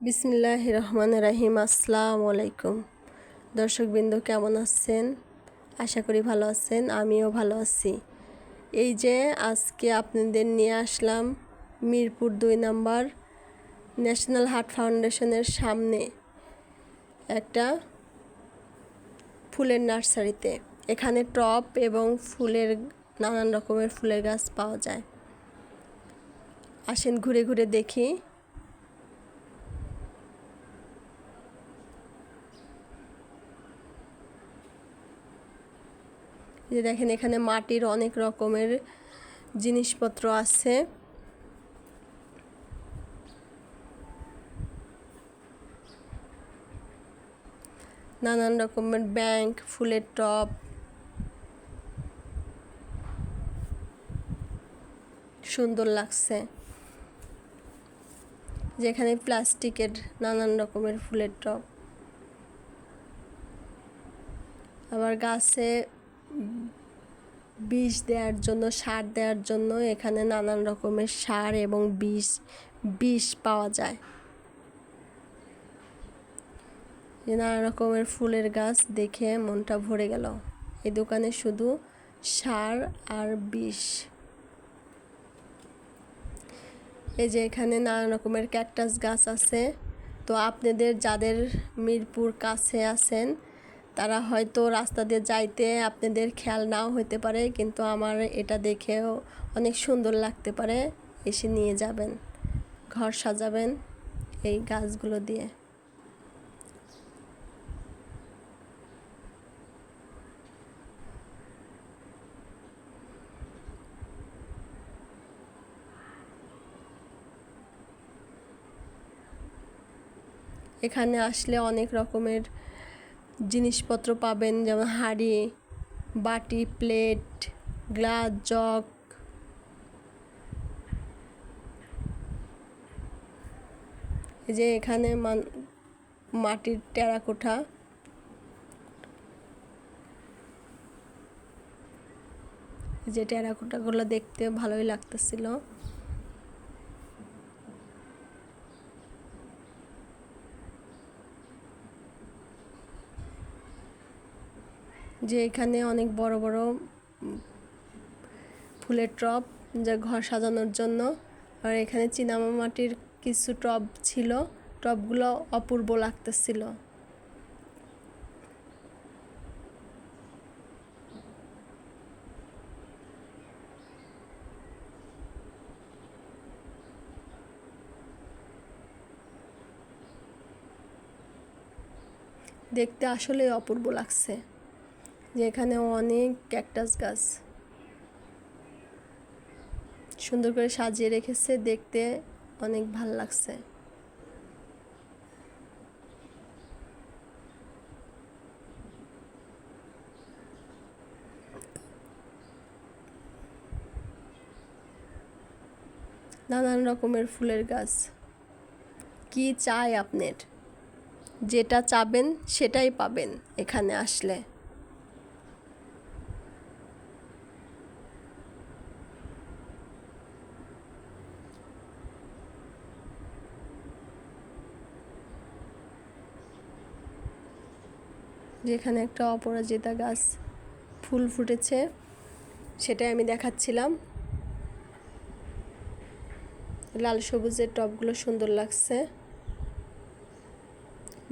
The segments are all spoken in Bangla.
বিসমিল্লাহির রহমানির রহিম। আসসালামু আলাইকুম দর্শকবৃন্দ, কেমন আছেন? আশা করি ভালো আছেন, আমিও ভালো আছি। এই যে আজকে আপনাদের নিয়ে আসলাম মিরপুর 2 নম্বর ন্যাশনাল হার্ট ফাউন্ডেশনের সামনে একটা ফুলের নার্সারিতে। এখানে টব এবং ফুলের নানান রকমের ফুলের গাছ পাওয়া যায়। আসেন ঘুরে ঘুরে দেখি। যে দেখেন, এখানে মাটির অনেক রকমের জিনিসপত্র আছে। নানান রকমের ব্যাংক, ফুলের টব, সুন্দর লাগছে। যেখানে প্লাস্টিকের নানান রকমের ফুলের টব, আবার গাছে বিষ দেওয়ার জন্য, সার দেওয়ার জন্য এখানে নানান রকমের সার এবং বিষ পাওয়া যায়। নানা রকমের ফুলের গাছ দেখে মনটা ভরে গেল। এই দোকানে শুধু সার আর বিষ। এই যে এখানে নানা রকমের ক্যাকটাস গাছ আছে। তো আপনাদের যাদের মিরপুর কাছে আছেন তারা হয়তো রাস্তা দিয়ে যাইতে আপনাদের খেয়াল নাও হতে পারে, কিন্তু আমার এটা দেখেও অনেক সুন্দর লাগতে পারে। এসে নিয়ে যাবেন, ঘর সাজাবেন এই গাছগুলো দিয়ে। এখানে আসলে অনেক রকমের জিনিসপত্র পাবেন, যেমন হাঁড়ি, বাটি, প্লেট, গ্লাস, জগ। এই যে এখানে মাটির টেরাকোটা, যে টেরাকোটাগুলো দেখতে ভালোই লাগতেছিল। যে এখানে অনেক বড় বড় ফুলের টব, যা ঘর সাজানোর জন্য। আর এখানে চীনামাটির কিছু টব ছিল, টবগুলো অপূর্ব লাগতেছিল। দেখতে আসলে অপূর্ব লাগছে। যে এখানে অনেক ক্যাকটাস গাছ সুন্দর করে সাজিয়ে রেখেছে, দেখতে অনেক ভাল লাগছে। নানান রকমের ফুলের গাছ। কি চাই আপনার? যেটা চাবেন সেটাই পাবেন এখানে আসলে। যেখানে একটা অপরাজিতা গাছ ফুল ফুটেছে, সেটাই আমি দেখাচ্ছিলাম। লাল সবুজের টবগুলো সুন্দর লাগছে।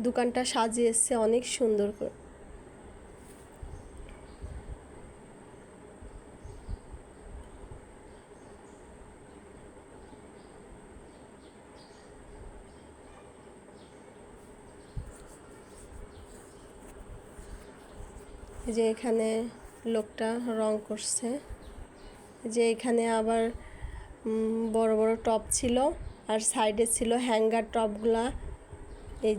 দোকানটা সাজিয়েছে অনেক সুন্দর করে। যে এখানে লোকটা রং করছে। যে এখানে আবার বড় বড় টব ছিল, আর সাইডে ছিল হ্যাঙ্গার টবগুলা। এই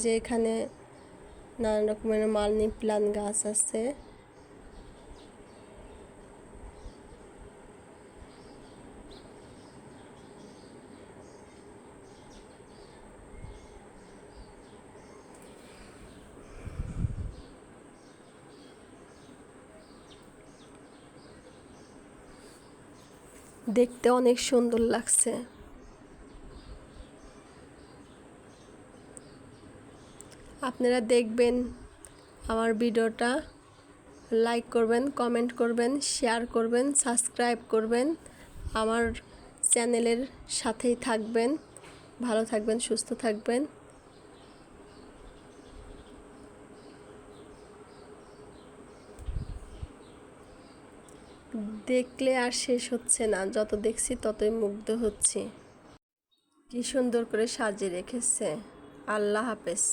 যে এখানে নানান রকমের মানি প্লান্ট গাছ আছে। দেখতে অনেক সুন্দর লাগছে। আপনারা দেখবেন আমার ভিডিওটা, লাইক করবেন, কমেন্ট করবেন, শেয়ার করবেন, সাবস্ক্রাইব করবেন, আমার চ্যানেলের সাথেই থাকবেন। ভালো থাকবেন, সুস্থ থাকবেন। দেখলে আর শেষ হচ্ছে না, যত দেখছি ততই মুগ্ধ হচ্ছি। কি সুন্দর করে সাজিয়ে রেখেছে। আল্লাহ হাফেজ।